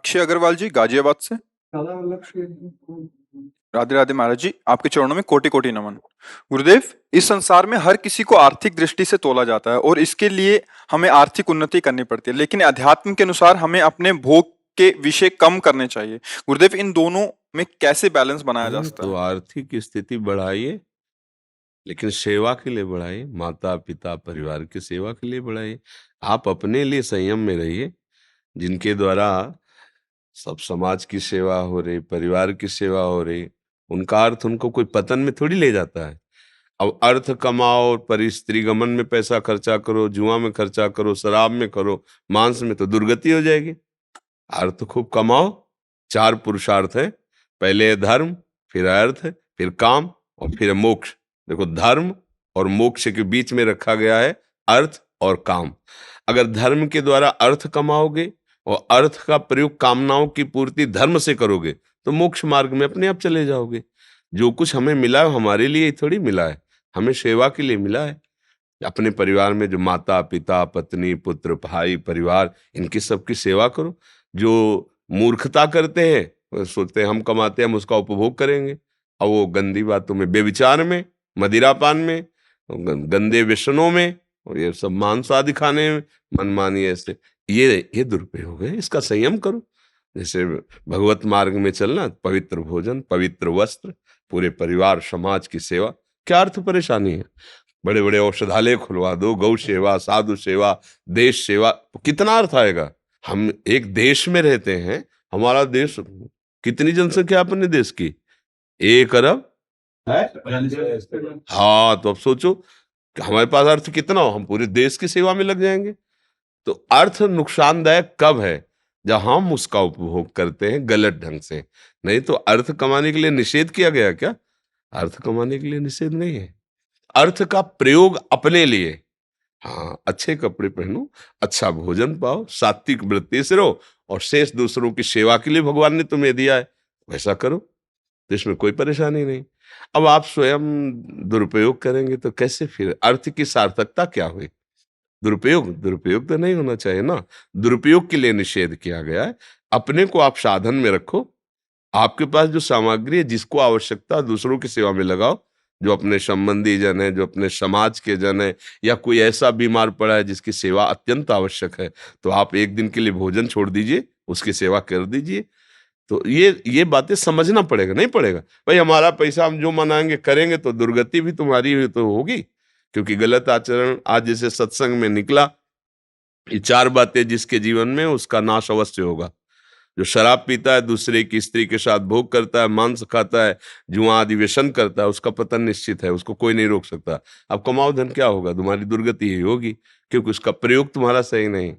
अक्षय अग्रवाल जी गाजियाबाद से। राधे राधे महाराज जी, आपके चरणों में कोटि कोटि नमन। गुरुदेव, इस संसार में हर किसी को आर्थिक दृष्टि से तोला जाता है और इसके लिए हमें आर्थिक उन्नति करनी पड़ती है, लेकिन अध्यात्म के अनुसार हमें अपने भोग के विषय कम करने चाहिए। गुरुदेव, इन दोनों में कैसे बैलेंस बनाया जा सकता तो है? आर्थिक स्थिति बढ़ाइए, लेकिन सेवा के लिए बढ़ाइए, माता पिता परिवार की सेवा के लिए बढ़ाइए। आप अपने लिए संयम में रहिए, जिनके द्वारा सब समाज की सेवा हो रही, परिवार की सेवा हो रही, उनका अर्थ उनको कोई पतन में थोड़ी ले जाता है। अब अर्थ कमाओ, पर स्त्री गमन में पैसा खर्चा करो, जुआ में खर्चा करो, शराब में करो, मांस में, तो दुर्गति हो जाएगी। अर्थ खूब कमाओ। 4 पुरुषार्थ है, पहले धर्म, फिर अर्थ, फिर काम और फिर मोक्ष। देखो, धर्म और मोक्ष के बीच में रखा गया है अर्थ और काम। अगर धर्म के द्वारा अर्थ कमाओगे और अर्थ का प्रयोग कामनाओं की पूर्ति धर्म से करोगे, तो मोक्ष मार्ग में अपने आप चले जाओगे। जो कुछ हमें मिला है हमारे लिए ही थोड़ी मिला है, हमें सेवा के लिए मिला है। अपने परिवार में जो माता पिता पत्नी पुत्र भाई परिवार, इनकी सबकी सेवा करो। जो मूर्खता करते हैं, वो सोचते हैं हम कमाते हैं हम उसका उपभोग करेंगे, और वो गंदी बातों में, बेविचार में, मदिरापान में, गंदे व्यसनों में, और ये सब मांस आदि खाने में, मनमानी ऐसे, ये दुरुपयोग है। इसका संयम करो। जैसे भगवत मार्ग में चलना, पवित्र भोजन, पवित्र वस्त्र, पूरे परिवार समाज की सेवा, क्या अर्थ परेशानी है? बड़े बड़े औषधालय खुलवा दो, गौ सेवा, साधु सेवा, देश सेवा, कितना अर्थ आएगा? हम एक देश में रहते हैं, हमारा देश, कितनी जनसंख्या है अपने देश की? 1 अरब है। हाँ, तो अब सोचो कि हमारे पास अर्थ कितना हो, हम पूरे देश की सेवा में लग जाएंगे। तो अर्थ नुकसानदायक कब है? जब हम उसका उपभोग करते हैं गलत ढंग से। नहीं तो अर्थ कमाने के लिए निषेध किया गया क्या? अर्थ कमाने के लिए निषेध नहीं है। अर्थ का प्रयोग अपने लिए। हाँ, अच्छे कपड़े पहनो, अच्छा भोजन पाओ, सात्विक वृत्ति से रहो, और शेष दूसरों की सेवा के लिए भगवान ने तुम्हें दिया है, वैसा करो, तो इसमें कोई परेशानी नहीं। अब आप स्वयं दुरुपयोग करेंगे तो कैसे? फिर अर्थ की सार्थकता क्या हुई? दुरुपयोग दुरुपयोग तो नहीं होना चाहिए ना। दुरुपयोग के लिए निषेध किया गया है। अपने को आप साधन में रखो। आपके पास जो सामग्री है, जिसको आवश्यकता, दूसरों की सेवा में लगाओ। जो अपने संबंधी जन है, जो अपने समाज के जन है, या कोई ऐसा बीमार पड़ा है जिसकी सेवा अत्यंत आवश्यक है, तो आप एक दिन के लिए भोजन छोड़ दीजिए, उसकी सेवा कर दीजिए। तो ये बातें समझना पड़ेगा। नहीं पड़ेगा भाई, हमारा पैसा हम जो मनाएंगे करेंगे तो दुर्गति भी तुम्हारी हुई तो होगी, क्योंकि गलत आचरण आज जैसे सत्संग में निकला, ये 4 बातें जिसके जीवन में, उसका नाश अवश्य होगा। जो शराब पीता है, दूसरे की स्त्री के साथ भोग करता है, मांस खाता है, जुआ आदि व्यसन करता है, उसका पतन निश्चित है, उसको कोई नहीं रोक सकता। अब कमाओ धन, क्या होगा? तुम्हारी दुर्गति ही होगी, क्योंकि उसका प्रयोग तुम्हारा सही नहीं।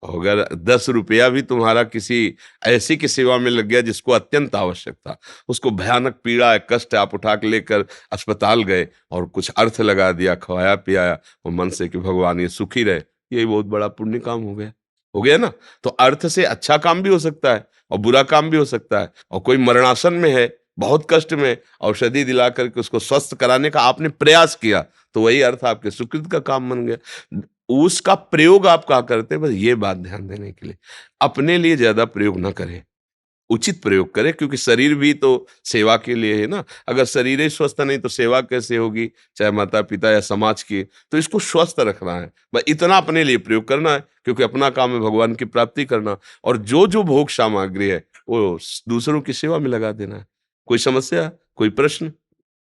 अगर 10 रुपया भी तुम्हारा किसी ऐसी की सेवा में लग गया जिसको अत्यंत आवश्यक था, उसको भयानक पीड़ा है, कष्ट है, आप उठा के लेकर अस्पताल गए और कुछ अर्थ लगा दिया, खवाया पियाया, और मन से कि भगवान ये सुखी रहे, यही बहुत बड़ा पुण्य काम हो गया। हो गया ना? तो अर्थ से अच्छा काम भी हो सकता है और बुरा काम भी हो सकता है। और कोई मरणासन में है, बहुत कष्ट में, औषधि दिला करके उसको स्वस्थ कराने का आपने प्रयास किया, तो वही अर्थ आपके सुकृत का काम बन गया। उसका प्रयोग आप क्या करते हैं, बस ये बात ध्यान देने के लिए। अपने लिए ज्यादा प्रयोग ना करें, उचित प्रयोग करें, क्योंकि शरीर भी तो सेवा के लिए है ना। अगर शरीर ही स्वस्थ नहीं तो सेवा कैसे होगी, चाहे माता पिता या समाज की? तो इसको स्वस्थ रखना है, बस इतना अपने लिए प्रयोग करना है, क्योंकि अपना काम है भगवान की प्राप्ति करना। और जो जो भोग सामग्री है वो दूसरों की सेवा में लगा देना है। कोई समस्या, कोई प्रश्न?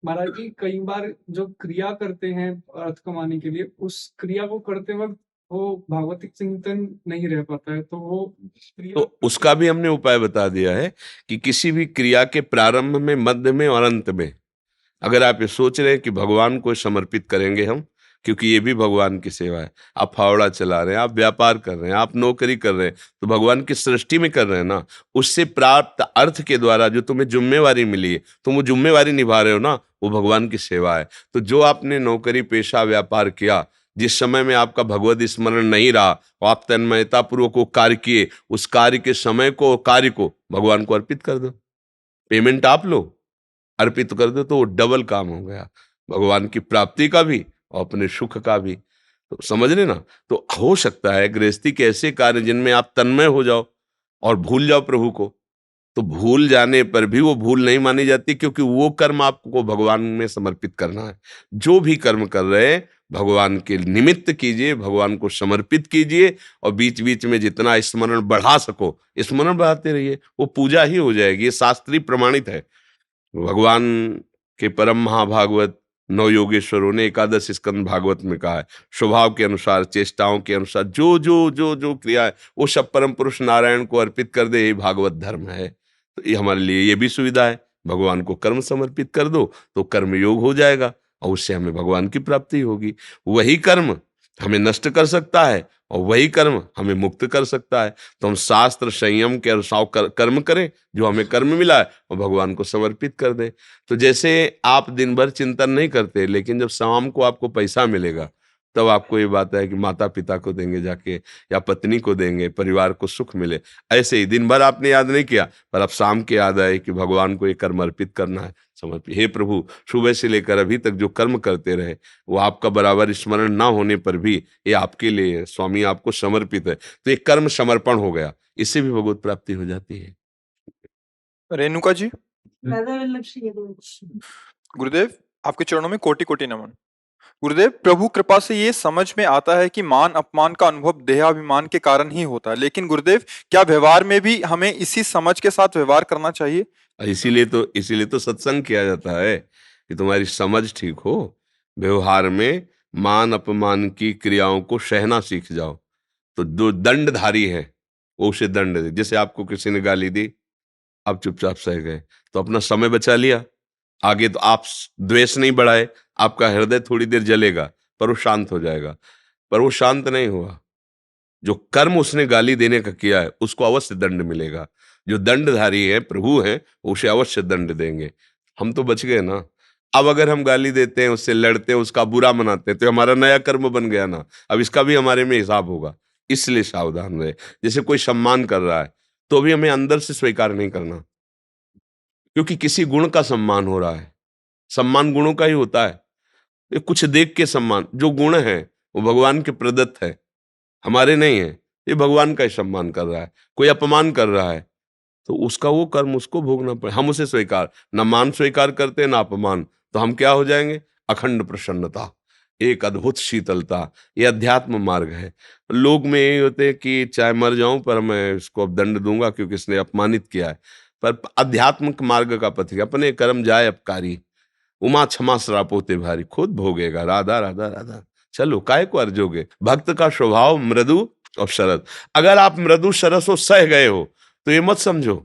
महाराज जी, कई बार जो क्रिया करते हैं अर्थ कमाने के लिए, उस क्रिया को करते वक्त वो भागवतिक चिंतन नहीं रह पाता है, तो वो क्रिया तो उसका भी हमने उपाय बता दिया है कि किसी भी क्रिया के प्रारंभ में, मध्य में और अंत में, अगर आप ये सोच रहे हैं कि भगवान को समर्पित करेंगे हम, क्योंकि ये भी भगवान की सेवा है। आप फावड़ा चला रहे हैं, आप व्यापार कर रहे हैं, आप नौकरी कर रहे हैं, तो भगवान की सृष्टि में कर रहे हैं ना। उससे प्राप्त अर्थ के द्वारा जो तुम्हें जिम्मेवारी मिली है, तुम वो जिम्मेवारी निभा रहे हो ना, वो भगवान की सेवा है। तो जो आपने नौकरी पेशा व्यापार किया, जिस समय में आपका भगवत स्मरण नहीं रहा और आप तन्मयता पूर्वक वो कार्य किए, उस कार्य के समय को, कार्य को भगवान को अर्पित कर दो। पेमेंट आप लो, अर्पित कर दो, तो वो डबल काम हो गया, भगवान की प्राप्ति का भी और अपने सुख का भी। तो समझ रहे ना? तो हो सकता है गृहस्थी के ऐसे कार्य जिनमें आप तन्मय हो जाओ, और भूल जाओ प्रभु को, तो भूल जाने पर भी वो भूल नहीं मानी जाती, क्योंकि वो कर्म आपको भगवान में समर्पित करना है। जो भी कर्म कर रहे हैं भगवान के निमित्त कीजिए, भगवान को समर्पित कीजिए, और बीच बीच में जितना स्मरण बढ़ा सको स्मरण बढ़ाते रहिए, वो पूजा ही हो जाएगी। ये शास्त्रीय प्रमाणित है। भगवान के परम महाभागवत नौ योगेश्वरों ने एकादश स्कंद भागवत में कहा है, स्वभाव के अनुसार, चेष्टाओं के अनुसार जो जो जो जो क्रिया है वो सब परम पुरुष नारायण को अर्पित कर दे, ये भागवत धर्म है। तो ये हमारे लिए ये भी सुविधा है, भगवान को कर्म समर्पित कर दो तो कर्म योग हो जाएगा, और उससे हमें भगवान की प्राप्ति होगी। वही कर्म हमें नष्ट कर सकता है और वही कर्म हमें मुक्त कर सकता है। तो हम शास्त्र संयम के अनुसार कर्म करें, जो हमें कर्म मिला है और भगवान को समर्पित कर दें। तो जैसे आप दिन भर चिंतन नहीं करते, लेकिन जब शाम को आपको पैसा मिलेगा तब आपको ये बात है कि माता पिता को देंगे जाके, या पत्नी को देंगे, परिवार को सुख मिले। ऐसे ही दिन भर आपने याद नहीं किया, पर अब शाम के याद आए कि भगवान को ये कर्म अर्पित करना है, समर्पित। हे प्रभु, सुबह से लेकर अभी तक जो कर्म करते रहे वो आपका बराबर स्मरण ना होने पर भी ये आपके लिए स्वामी आपको समर्पित है, तो ये कर्म समर्पण हो गया, इससे भी भगवत प्राप्ति हो जाती है। रेणुका जी, गुरुदेव आपके चरणों में कोटि कोटि नमन। गुरुदेव, प्रभु कृपा से ये समझ में आता है कि मान अपमान का अनुभव देहाभिमान के कारण ही होता है, लेकिन गुरुदेव क्या व्यवहार में भी हमें इसी समझ के साथ व्यवहार करना चाहिए? और इसीलिए तो सत्संग किया जाता है कि तुम्हारी समझ ठीक हो, व्यवहार में मान अपमान की क्रियाओं को सहना सीख जाओ। तो जो दंडधारी है वो उसे दंड दे। जैसे आपको किसी ने गाली दी, आप चुपचाप सह गए, तो अपना समय बचा लिया। आगे तो आप द्वेष नहीं बढ़ाए, आपका हृदय थोड़ी देर जलेगा पर वो शांत हो जाएगा, पर वो शांत नहीं हुआ। जो कर्म उसने गाली देने का किया है उसको अवश्य दंड मिलेगा। जो दंडधारी है, प्रभु है, उसे अवश्य दंड देंगे। हम तो बच गए ना। अब अगर हम गाली देते हैं, उससे लड़ते हैं, उसका बुरा मनाते हैं, तो हमारा नया कर्म बन गया ना। अब इसका भी हमारे में हिसाब होगा, इसलिए सावधान रहे। जैसे कोई सम्मान कर रहा है तो भी हमें अंदर से स्वीकार नहीं करना, क्योंकि किसी गुण का सम्मान हो रहा है। सम्मान गुणों का ही होता है। ये कुछ देख के सम्मान, जो गुण है वो भगवान के प्रदत्त है, हमारे नहीं है। ये भगवान का ही सम्मान कर रहा है। कोई अपमान कर रहा है तो उसका वो कर्म उसको भोगना पड़े, हम उसे स्वीकार न मान स्वीकार करते ना अपमान, तो हम क्या हो जाएंगे? अखंड प्रसन्नता, एक अद्भुत शीतलता। ये अध्यात्म मार्ग है। लोग में यही होते हैं कि चाहे मर जाऊं पर मैं इसको अब दंड दूंगा क्योंकि इसने अपमानित किया है। पर अध्यात्मिक मार्ग का पथिक, अपने कर्म जाए अपकारी, उमा क्षमा श्राप होते भारी, खुद भोगेगा। राधा राधा राधा, चलो काय को अर्जोगे। भक्त का स्वभाव मृदु और शरद। अगर आप मृदु सरस हो, सह गए हो, तो ये मत समझो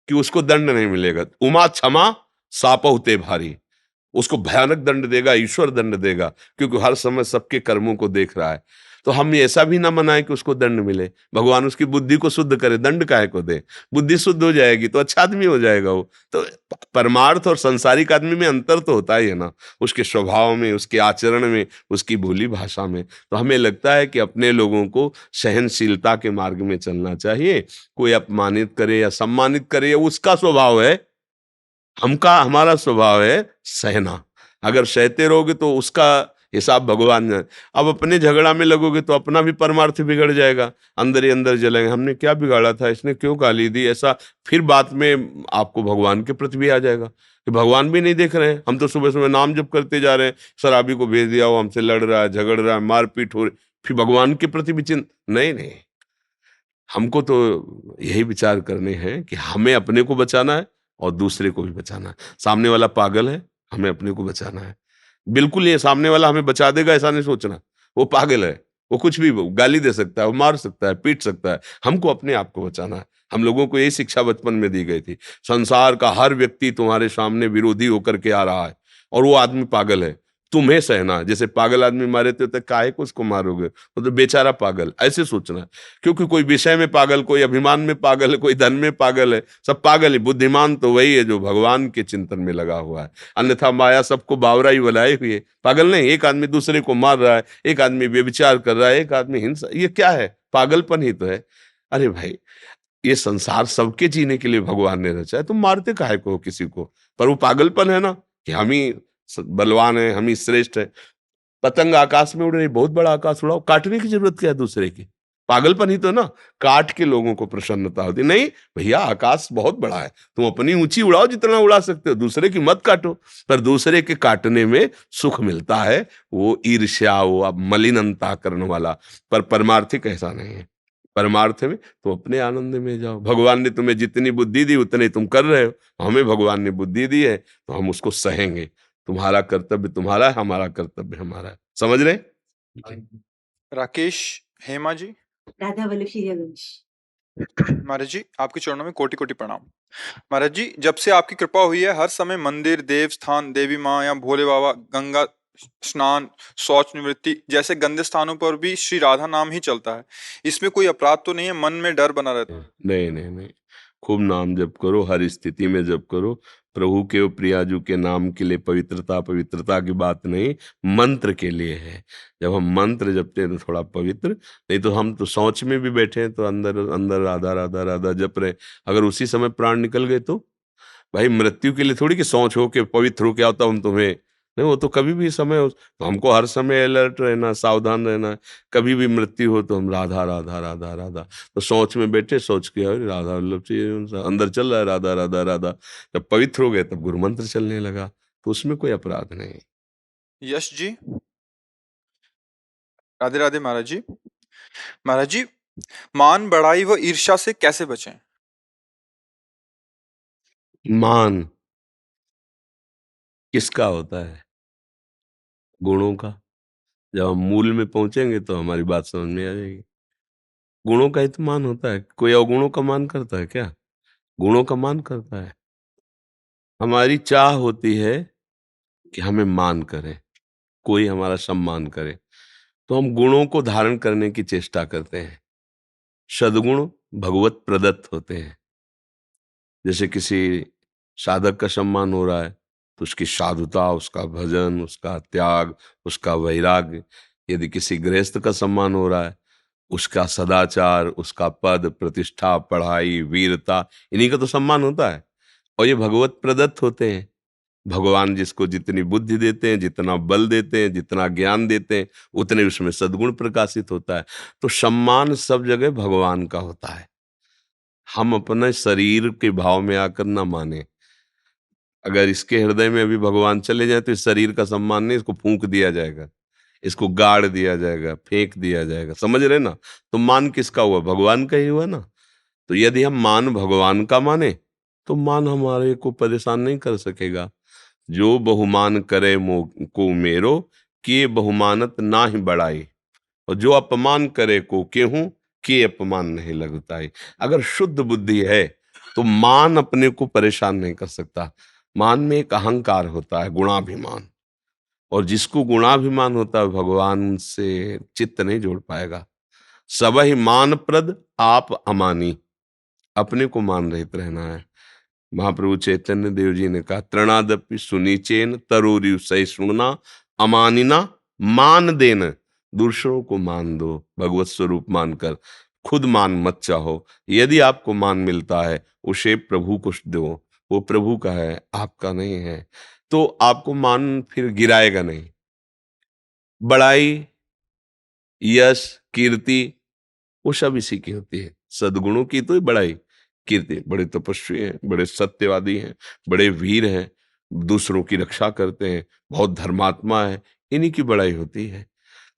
कि उसको दंड नहीं मिलेगा। उमा क्षमा साप होते भारी, उसको भयानक दंड देगा, ईश्वर दंड देगा, क्योंकि हर समय सबके कर्मों को देख रहा है। तो हम ऐसा भी ना मनाएं कि उसको दंड मिले। भगवान उसकी बुद्धि को शुद्ध करे, दंड काहे को दे? बुद्धि शुद्ध हो जाएगी तो अच्छा आदमी हो जाएगा वो। तो परमार्थ और संसारिक आदमी में अंतर तो होता ही है ना, उसके स्वभाव में, उसके आचरण में, उसकी भोली भाषा में। तो हमें लगता है कि अपने लोगों को सहनशीलता के मार्ग में चलना चाहिए। कोई अपमानित करे या सम्मानित करे, उसका स्वभाव है, हमारा स्वभाव है सहना। अगर सहते रहोगे तो उसका हिसाब भगवान जाने। अब अपने झगड़ा में लगोगे तो अपना भी परमार्थ बिगड़ जाएगा, अंदर ही अंदर जलेंगे, हमने क्या बिगाड़ा था, इसने क्यों गाली दी, ऐसा। फिर बाद में आपको भगवान के प्रति भी आ जाएगा कि भगवान भी नहीं देख रहे हैं, हम तो सुबह सुबह नाम जप करते जा रहे हैं, शराबी को भेज दिया, वो हमसे लड़ रहा है, झगड़ रहा है, मारपीट हो रही, फिर भगवान के प्रति भी नहीं नहीं। हमको तो यही विचार करने हैं कि हमें अपने को बचाना है और दूसरे को भी बचाना है। सामने वाला पागल है, हमें अपने को बचाना है। बिल्कुल ये सामने वाला हमें बचा देगा ऐसा नहीं सोचना। वो पागल है, वो कुछ भी गाली दे सकता है, वो मार सकता है, पीट सकता है। हमको अपने आप को बचाना है। हम लोगों को यही शिक्षा बचपन में दी गई थी। संसार का हर व्यक्ति तुम्हारे सामने विरोधी होकर के आ रहा है और वो आदमी पागल है, तुम्हें सहना। जैसे पागल आदमी मारे तो काहे को उसको मारोगे, वो तो बेचारा पागल, ऐसे सोचना। क्योंकि कोई विषय में पागल, कोई अभिमान में पागल है, कोई धन में पागल है, सब पागल है। बुद्धिमान तो वही है जो भगवान के चिंतन में लगा हुआ है, अन्यथा माया सबको बावरा ही बनाए हुई है। पागल नहीं, एक आदमी दूसरे को मार रहा है, एक आदमी व्यभिचार कर रहा है, एक आदमी हिंसा, ये क्या है? पागलपन ही तो है। अरे भाई, ये संसार सबके जीने के लिए भगवान ने रचा है, तुम मारते काहे को हो किसी को? पर वो पागलपन है ना कि हम ही बलवान है, हम ही श्रेष्ठ है। पतंग आकाश में उड़ रही, बहुत बड़ा आकाश उड़ाओ, काटने की जरूरत क्या है दूसरे की? पागलपन ही तो ना, काट के लोगों को प्रसन्नता होती नहीं। भैया आकाश बहुत बड़ा है, तुम अपनी ऊंची उड़ाओ जितना उड़ा सकते हो, दूसरे की मत काटो। पर दूसरे के काटने में सुख मिलता है, वो ईर्ष्या, वो अब मलिन अंतःकरण वाला। पर परमार्थिक ऐसा नहीं है। परमार्थ में तुम अपने आनंद में जाओ। भगवान ने तुम्हें जितनी बुद्धि दी उतने तुम कर रहे हो, हमें भगवान ने बुद्धि दी है तो हम उसको सहेंगे। तुम्हारा कर्तव्य तुम्हारा है, हमारा कर्तव्य हमारा है। समझ रहे? राकेश हेमा जी। राधा वल्लभ श्री रघुवंश। महाराज जी, आपके चरणों में कोटि कोटि प्रणाम। महाराज जी, जब से आपकी कृपा हुई है, हर समय मंदिर, देव स्थान, देवी माँ या भोले बाबा, गंगा स्नान, शौच निवृत्ति जैसे गंदे स्थानों पर भी श्री राधा नाम ही चलता है। इसमें कोई अपराध तो नहीं है? मन में डर बना रहता है। नहीं नहीं नहीं, खूब नाम जप करो, हर स्थिति में जप करो। प्रभु के और प्रियाजू के नाम के लिए पवित्रता, पवित्रता की बात नहीं, मंत्र के लिए है। जब हम मंत्र जपते हैं तो थोड़ा पवित्र, नहीं तो हम तो शौच में भी बैठे हैं तो अंदर अंदर राधा राधा राधा जप रहे, अगर उसी समय प्राण निकल गए तो भाई मृत्यु के लिए थोड़ी कि सोच हो के पवित्र हो के आता हूं तुम्हें, नहीं, वो तो कभी भी समय हो, तो हमको हर समय अलर्ट रहना, सावधान रहना है। कभी भी मृत्यु हो तो हम राधा राधा राधा राधा, तो सोच में बैठे, सोच के अरे राधा वल्लभ जी अंदर चल रहा है, राधा राधा राधा। जब पवित्र हो गए तब गुरु मंत्र चलने लगा, तो उसमें कोई अपराध नहीं। यश जी। राधे राधे महाराज जी। महाराज जी, मान बढ़ाई व ईर्ष्या से कैसे बचें? मान किसका होता है? गुणों का। जब हम मूल में पहुंचेंगे तो हमारी बात समझ में आ जाएगी। गुणों का ही तो मान होता है। कोई अवगुणों का मान करता है क्या? गुणों का मान करता है। हमारी चाह होती है कि हमें मान करे, कोई हमारा सम्मान करे, तो हम गुणों को धारण करने की चेष्टा करते हैं। सद्गुण भगवत प्रदत्त होते हैं। जैसे किसी साधक का सम्मान हो रहा है तो उसकी साधुता, उसका भजन, उसका त्याग, उसका वैराग्य। यदि किसी गृहस्थ का सम्मान हो रहा है, उसका सदाचार, उसका पद प्रतिष्ठा, पढ़ाई, वीरता, इन्हीं का तो सम्मान होता है। और ये भगवत प्रदत्त होते हैं। भगवान जिसको जितनी बुद्धि देते हैं, जितना बल देते हैं, जितना ज्ञान देते हैं, उतने उसमें सद्गुण प्रकाशित होता है। तो सम्मान सब जगह भगवान का होता है। हम अपने शरीर के भाव में आकर ना माने। अगर इसके हृदय में अभी भगवान चले जाए तो इस शरीर का सम्मान नहीं, इसको फूंक दिया जाएगा, इसको गाड़ दिया जाएगा, फेंक दिया जाएगा। समझ रहे ना? तो मान किसका हुआ? भगवान का ही हुआ ना। तो यदि हम मान भगवान का माने तो मान हमारे को परेशान नहीं कर सकेगा। जो बहुमान करे मो को मेरो, के बहुमानत ना ही बढ़ाई, और जो अपमान करे को केहूं, के अपमान नहीं लगताई। अगर शुद्ध बुद्धि है तो मान अपने को परेशान नहीं कर सकता। मान में एक अहंकार होता है, गुणाभिमान, और जिसको गुणाभिमान होता है भगवान से चित्त नहीं जोड़ पाएगा। सबहि मान प्रद आप अमानी, अपने को मान रहित रहना है। महाप्रभु चैतन्य देव जी ने कहा, तृणादपि सुनीचेन तरोरिव सहिष्णुना अमानिना मान देन। दूसरों को मान दो भगवत स्वरूप मानकर, खुद मान मत चाहो। यदि आपको मान मिलता है उसे प्रभु को दो, वो प्रभु का है, आपका नहीं है, तो आपको मान फिर गिराएगा नहीं। बड़ाई, यश, कीर्ति, वो सब इसी की होती है। सद्गुणों की तो बड़ाई, कीर्ति, बड़े तपस्वी हैं, बड़े सत्यवादी हैं, बड़े वीर हैं, दूसरों की रक्षा करते हैं, बहुत धर्मात्मा है, इन्हीं की बड़ाई होती है।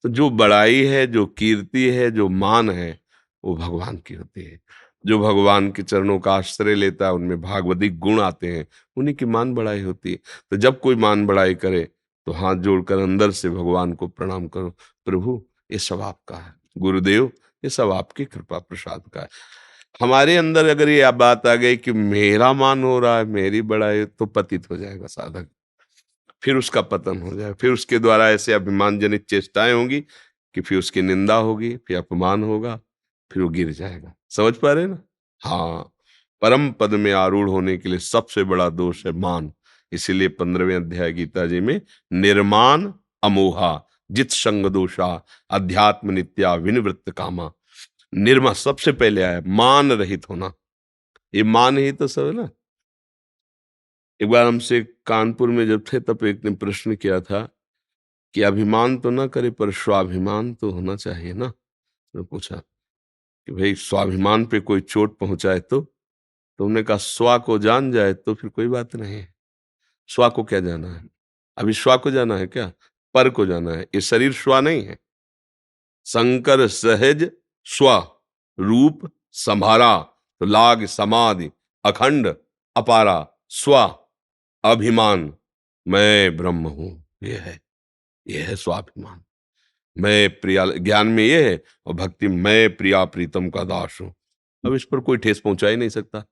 तो जो बड़ाई है, जो कीर्ति है, जो मान है, वो भगवान की होती है। जो भगवान के चरणों का आश्रय लेता है उनमें भागवतिक गुण आते हैं, उन्हीं की मान बड़ाई होती है। तो जब कोई मान बड़ाई करे तो हाथ जोड़कर अंदर से भगवान को प्रणाम करो, प्रभु ये सब आपका है, गुरुदेव ये सब आपकी कृपा प्रसाद का है। हमारे अंदर अगर ये बात आ गई कि मेरा मान हो रहा है, मेरी बड़ाई, तो पतित हो जाएगा साधक, फिर उसका पतन हो जाए। फिर उसके द्वारा ऐसे अभिमान जनित चेष्टाएं होंगी कि फिर उसकी निंदा होगी, फिर अपमान होगा, फिर वो गिर जाएगा। समझ पा रहे हैं ना? हाँ, परम पद में आरूढ़ होने के लिए सबसे बड़ा दोष है मान। इसीलिए 15वें अध्याय गीता जी में निर्मान अमोहा जित संग दोषा अध्यात्म नित्या विनिवृत्त कामा। निर्मा सबसे पहले आया, मान रहित होना। ये मान ही तो सब है ना। एक बार हमसे कानपुर में जब थे तब एक ने प्रश्न किया था कि अभिमान तो ना करे पर स्वाभिमान तो होना चाहिए ना। मैं पूछा कि भाई स्वाभिमान पे कोई चोट पहुंचाए तो तुमने कहा स्वा को जान जाए तो फिर कोई बात नहीं है। स्वा को क्या जाना है? अभी स्वा को जाना है क्या? पर को जाना है। ये शरीर स्वा नहीं है। शंकर सहज स्व रूप संभारा, तो लाग समाधि अखंड अपारा स्व अभिमान, मैं ब्रह्म हूं, ये है स्वाभिमान। मैं प्रिया, ज्ञान में ये है, और भक्ति मैं प्रिया प्रीतम का दास हूं। अब इस पर कोई ठेस पहुंचा ही नहीं सकता।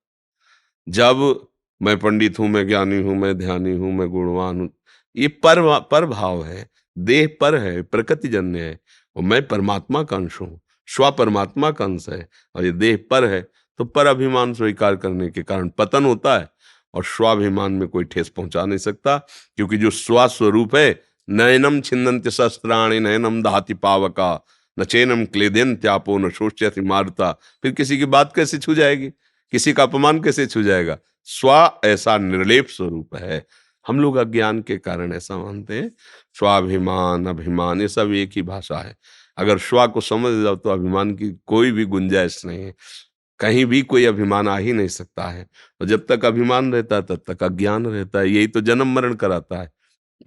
जब मैं पंडित हूं, मैं ज्ञानी हूं, मैं ध्यानी हूं, मैं गुणवान हूं, ये पर भाव है, देह पर है, प्रकृति जन्य है, और मैं परमात्मा का अंश हूं, स्व परमात्मा का अंश है, और ये देह पर है, तो पर अभिमान स्वीकार करने के कारण पतन होता है, और स्वाभिमान में कोई ठेस पहुंचा नहीं सकता, क्योंकि जो स्वस्वरूप है, नयनम छिन्दन्ति शस्त्राणि नयनम दहति पावका न चैनम क्लेदन्त्यापो न शोष्यति मारुता। फिर किसी की बात कैसे छू जाएगी, किसी का अपमान कैसे छू जाएगा? स्व ऐसा निर्लेप स्वरूप है। हम लोग अज्ञान के कारण ऐसा मानते हैं। स्वाभिमान अभिमान ये सब एक ही भाषा है। अगर स्व को समझ जाओ तो अभिमान की कोई भी गुंजाइश नहीं है, कहीं भी कोई अभिमान आ ही नहीं सकता है। और जब तक अभिमान रहता है तब तक अज्ञान रहता है। यही तो जन्म मरण कराता है,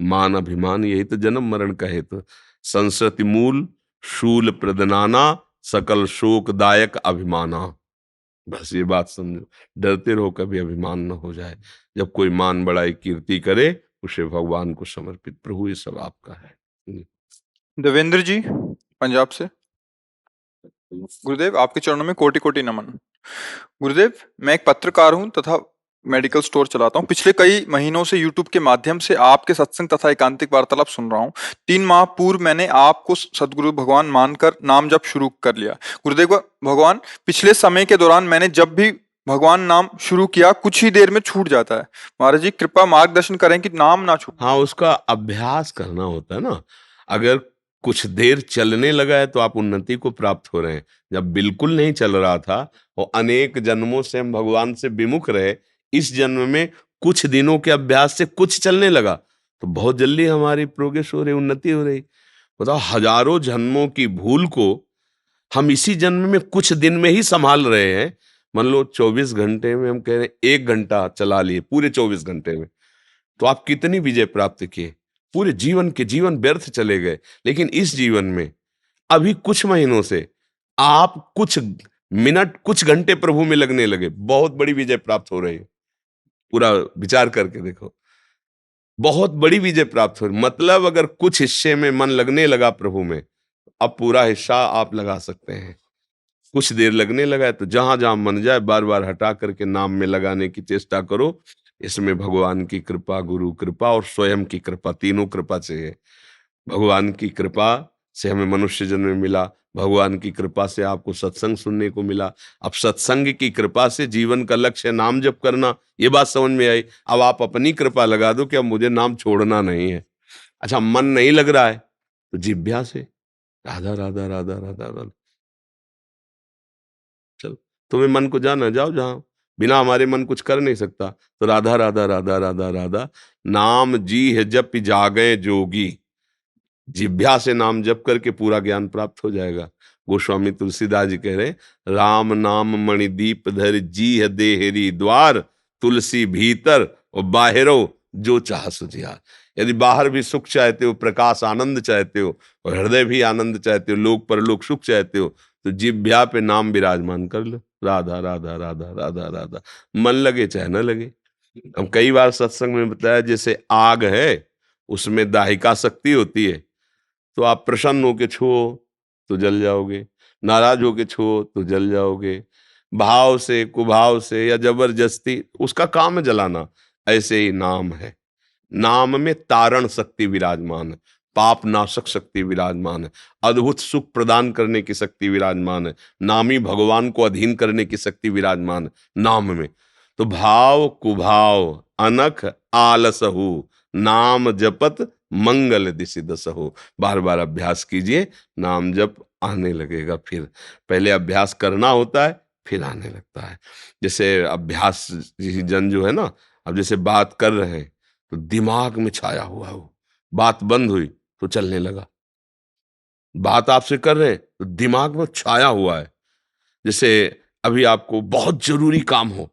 मान अभिमान, यही तो जन्म मरण का हेतु। संस्कृति मूल शूल प्रदनाना सकल शोकदायक अभिमाना। बस ये बात समझो, डरते रहो कभी अभिमान न हो जाए। जब कोई मान बड़ाई कीर्ति करे उसे भगवान को समर्पित, प्रभु ये सब आपका है। देवेंद्र जी पंजाब से। गुरुदेव आपके चरणों में कोटि कोटि नमन। गुरुदेव मैं एक पत्रकार हूं तथा मेडिकल स्टोर चलाता हूं। पिछले कई महीनों से यूट्यूब के माध्यम से आपके सत्संग तथा एकांतिक वार्तालाप सुन रहा हूं। 3 माह पूर्व मैंने आपको सदगुरु भगवान मानकर नाम जप शुरू कर लिया। गुरुदेव भगवान, पिछले समय के दौरान मैंने जब भी भगवान नाम शुरू किया कुछ ही देर में छूट जाता है। महाराज जी कृपा मार्गदर्शन करें कि नाम ना छूटे। हाँ, उसका अभ्यास करना होता है ना। अगर कुछ देर चलने लगा है तो आप उन्नति को प्राप्त हो रहे हैं। जब बिल्कुल नहीं चल रहा था और अनेक जन्मों से हम भगवान से विमुख रहे, इस जन्म में कुछ दिनों के अभ्यास से कुछ चलने लगा तो बहुत जल्दी हमारी प्रोग्रेस हो रही, उन्नति हो रही। बताओ, हजारों जन्मों की भूल को हम इसी जन्म में कुछ दिन में ही संभाल रहे हैं। मान लो 24 घंटे में हम कह रहे हैं 1 घंटा चला लिए, पूरे 24 घंटे में तो आप कितनी विजय प्राप्त किए? पूरे जीवन व्यर्थ चले गए। लेकिन इस जीवन में अभी कुछ महीनों से आप कुछ मिनट, कुछ घंटे प्रभु में लगने लगे, बहुत बड़ी विजय प्राप्त हो रही है। पूरा विचार करके देखो, बहुत बड़ी विजय प्राप्त हो रही। मतलब अगर कुछ हिस्से में मन लगने लगा प्रभु में, अब पूरा हिस्सा आप लगा सकते हैं। कुछ देर लगने लगा है तो जहां जहां मन जाए बार बार हटा करके नाम में लगाने की चेष्टा करो। इसमें भगवान की कृपा, गुरु कृपा और स्वयं की कृपा, तीनों कृपा चाहिए। भगवान की कृपा से हमें मनुष्य जन्म मिला, भगवान की कृपा से आपको सत्संग सुनने को मिला। अब सत्संग की कृपा से जीवन का लक्ष्य नाम जप करना, ये बात समझ में आई। अब आप अपनी कृपा लगा दो कि अब मुझे नाम छोड़ना नहीं है। अच्छा, मन नहीं लग रहा है तो जिह्वा से राधा राधा राधा राधा राधा, चलो तुम्हें मन को जाना, जाओ जहां। बिना हमारे मन कुछ कर नहीं सकता, तो राधा राधा राधा राधा राधा नाम जी है जप जागे जोगी। जिभ्या से नाम जप करके पूरा ज्ञान प्राप्त हो जाएगा। गोस्वामी तुलसीदास जी कह रहे, राम नाम मणिदीप धर जी है देहरी द्वार, तुलसी भीतर और बाहरो जो चाह सुझिया। यदि बाहर भी सुख चाहते हो, प्रकाश आनंद चाहते हो, और हृदय भी आनंद चाहते हो, लोक परलोक सुख चाहते हो, तो जिभ्या पे नाम विराजमान कर लो, राधा राधा राधा राधा राधा। मन लगे चाहे न लगे। हम कई बार सत्संग में बताया, जैसे आग है उसमें दाहिका शक्ति होती है, तो आप प्रसन्न होके छुओ तो जल जाओगे, नाराज होके छुओ तो जल जाओगे। भाव से, कुभाव से या जबरदस्ती, उसका काम है जलाना। ऐसे ही नाम है, नाम में तारण शक्ति विराजमान है, पाप नाशक शक्ति विराजमान है, अद्भुत सुख प्रदान करने की शक्ति विराजमान है, नामी भगवान को अधीन करने की शक्ति विराजमान है नाम में। तो भाव कुभाव अनख आलसहु, नाम जपत मंगल दिशि दसहु। बार बार अभ्यास कीजिए, नाम जप आने लगेगा। फिर पहले अभ्यास करना होता है, फिर आने लगता है। जैसे अभ्यास जन जो है ना, अब जैसे बात कर रहे हैं तो दिमाग में छाया हुआ हो, बात बंद हुई तो चलने लगा। बात आपसे कर रहे हैं तो दिमाग में छाया हुआ है, जैसे अभी आपको बहुत जरूरी काम हो,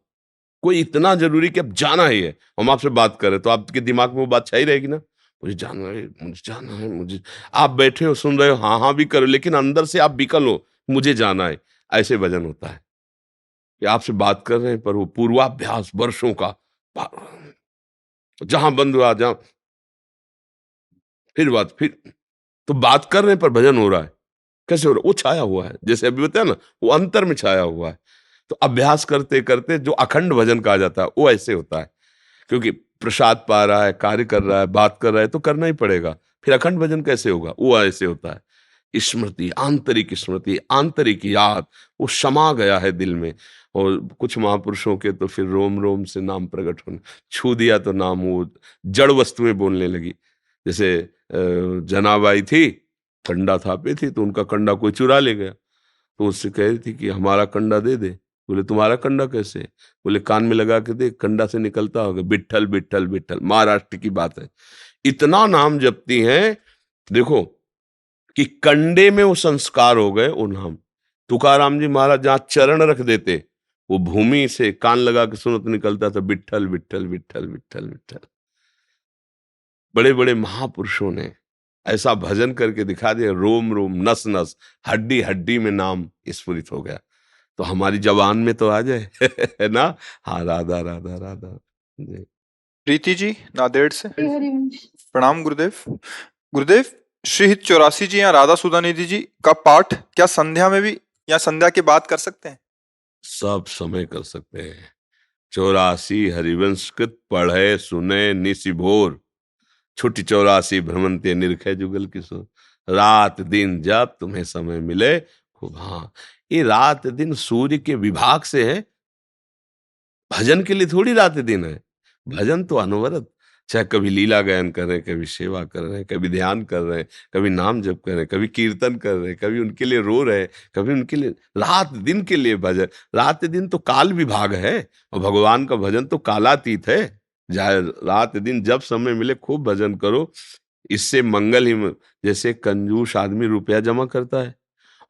कोई इतना जरूरी कि अब जाना ही है, हम आपसे बात करें तो आपके दिमाग में वो बात छाई रहेगी ना, मुझे जाना है, मुझे जाना है, मुझे। आप बैठे हो, सुन रहे हो, हाँ हाँ भी करो, लेकिन अंदर से आप विकल हो, मुझे जाना है। ऐसे भजन होता है कि आपसे बात कर रहे हैं पर वो पूर्वाभ्यास वर्षों का, जहां बंद हुआ, जहां फिर तो बात कर रहे हैं पर भजन हो रहा है। कैसे हो रहा है? वो छाया हुआ है, जैसे अभी बताया ना, वो अंतर में छाया हुआ है। तो अभ्यास करते करते जो अखंड भजन कहा जाता है वो ऐसे होता है, क्योंकि प्रसाद पा रहा है, कार्य कर रहा है, बात कर रहा है, तो करना ही पड़ेगा। फिर अखंड भजन कैसे होगा? वो ऐसे होता है, स्मृति, आंतरिक याद, वो समा गया है दिल में। और कुछ महापुरुषों के तो फिर रोम रोम से नाम प्रकट होने, छू दिया तो नाम, वो जड़ वस्तुएं बोलने लगी। जैसे जनाबाई थी, कंडा थापे थी, तो उनका कंडा कोई चुरा ले गया, तो उससे कह रही थी कि हमारा कंडा दे दे। बोले तुम्हारा कंडा कैसे? बोले कान में लगा के देख, कंडा से निकलता होगा, विट्ठल विट्ठल विट्ठल। महाराष्ट्र की बात है, इतना नाम जपती हैं, देखो कि कंडे में वो संस्कार हो गए, वो नाम। तुकाराम जी महाराज जहां चरण रख देते, वो भूमि से कान लगा के सुनो तो निकलता था विट्ठल विट्ठल विट्ठल विट्ठल विट्ठल। बड़े बड़े महापुरुषों ने ऐसा भजन करके दिखा दिया, रोम रोम, नस नस, हड्डी हड्डी में नाम स्फुरित हो गया। तो हमारी जबान में तो आ जाए है ना। हाँ, राधा राधा राधा जी। प्रीति जी नांदेड़ से, श्री हरिवंश। प्रणाम गुरुदेव। गुरुदेव, श्री हित 84 जी या राधा सुधानिधि जी का पाठ क्या संध्या में भी या संध्या के बाद कर सकते हैं? सब समय कर सकते हैं। 84 हरिवंश कृत पढ़े सुने निशिभोर, छुट्टी 84 भ्रमंते निरखे जुगल किशोर। रात दिन जब तुम्हें समय मिले खूब। हाँ, ये रात दिन सूर्य के विभाग से है, भजन के लिए थोड़ी रात दिन है। भजन तो अनवरत, चाहे कभी लीला गायन कर रहे हैं, कभी सेवा कर रहे हैं, कभी ध्यान कर रहे हैं, कभी नाम जप कर रहे हैं, कभी कीर्तन कर रहे हैं, कभी उनके लिए रो रहे हैं, कभी उनके लिए, रात दिन के लिए भजन। रात दिन तो काल विभाग है, और भगवान का भजन तो कालातीत है। जाए रात दिन जब समय मिले खूब भजन करो, इससे मंगल ही जैसे कंजूस आदमी रुपया जमा करता है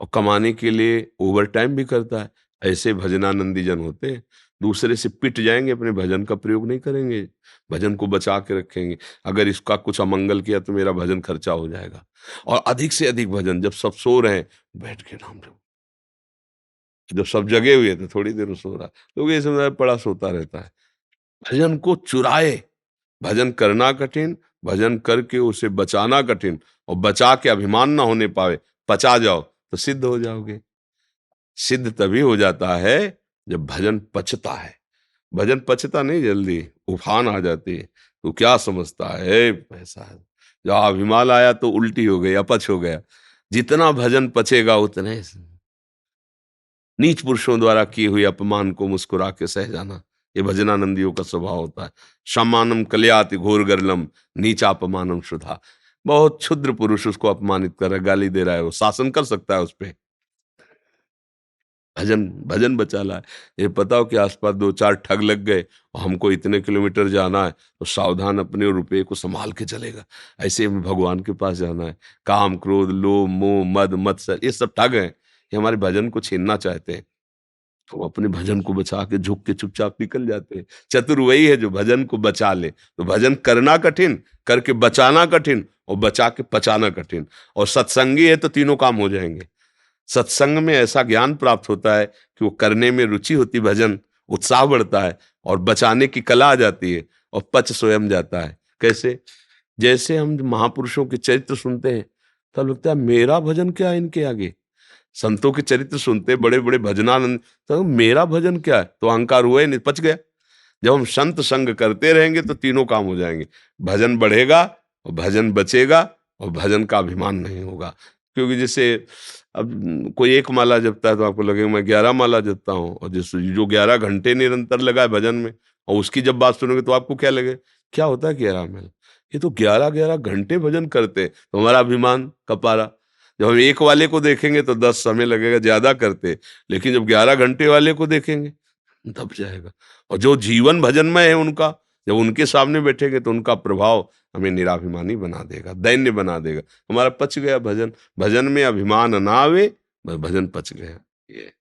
और कमाने के लिए ओवर टाइम भी करता है, ऐसे भजनानंदी जन होते हैं। दूसरे से पिट जाएंगे, अपने भजन का प्रयोग नहीं करेंगे, भजन को बचा के रखेंगे। अगर इसका कुछ अमंगल किया तो मेरा भजन खर्चा हो जाएगा। और अधिक से अधिक भजन, जब सब सो रहे हैं बैठ के नाम लो, जब सब जगे हुए थे थोड़ी देर सो रहा, लोग ये समझ पड़ा सोता रहता है। भजन को चुराए, भजन करना कठिन, भजन करके उसे बचाना कठिन, और बचा के अभिमान ना होने पावे, पचा जाओ तो सिद्ध हो जाओगे। सिद्ध तभी हो जाता है जब भजन पचता है। भजन पचता नहीं जल्दी, उफान आ जाती है। तो क्या समझता है पैसा है, जब अभिमान आया तो उल्टी हो गई, अपच हो गया। जितना भजन पचेगा उतने नीच पुरुषों द्वारा किए हुए अपमान को मुस्कुरा के सह जाना, ये भजनानंदियों का स्वभाव होता है। सम्मानम कल्याति घोर गर्लम, नीचा अपमानम शुद्धा। बहुत क्षुद्र पुरुष उसको अपमानित कर रहा है, गाली दे रहा है, वो शासन कर सकता है उस पर। भजन भजन बचा ला है। ये पता हो कि आसपास दो चार ठग लग गए और हमको इतने किलोमीटर जाना है, तो सावधान अपने रुपये को संभाल के चलेगा। ऐसे में भगवान के पास जाना है। काम क्रोध लोभ मोह मद मत्सर, ये सब ठग हैं, ये हमारे भजन को छीनना चाहते हैं। तो अपने भजन को बचा के झुक के चुपचाप निकल जाते हैं। चतुर वही है जो भजन को बचा ले। तो भजन करना कठिन, करके बचाना कठिन, और बचा के पचाना कठिन। और सत्संगी है तो तीनों काम हो जाएंगे। सत्संग में ऐसा ज्ञान प्राप्त होता है कि वो करने में रुचि होती, भजन उत्साह बढ़ता है, और बचाने की कला आ जाती है, और पच स्वयं जाता है। कैसे? जैसे हम महापुरुषों के चरित्र सुनते हैं तब लगता है मेरा भजन क्या है इनके आगे। संतों के चरित्र सुनते, बड़े बड़े भजनानंद, तो मेरा भजन क्या है, तो अहंकार हुआ ही नहीं, पच गया। जब हम संत संग करते रहेंगे तो तीनों काम हो जाएंगे। भजन बढ़ेगा और भजन बचेगा, और भजन का अभिमान नहीं होगा। क्योंकि जैसे अब कोई एक माला जपता है तो आपको लगेगा मैं 11 माला जपता हूँ, और जो 11 घंटे निरंतर लगा है भजन में, और उसकी जब बात सुनोगे तो आपको क्या लगे, क्या होता है 11 में, ये तो 11 घंटे भजन करते, तो हमारा अभिमान कपारा। जब हम एक वाले को देखेंगे तो 10 समय लगेगा ज्यादा करते, लेकिन जब 11 घंटे वाले को देखेंगे दब जाएगा। और जो जीवन भजनमय है उनका, जब उनके सामने बैठेंगे तो उनका प्रभाव हमें निराभिमानी बना देगा, दैन्य बना देगा। हमारा पच गया भजन। भजन में अभिमान ना आवे, बस भजन पच गया। ये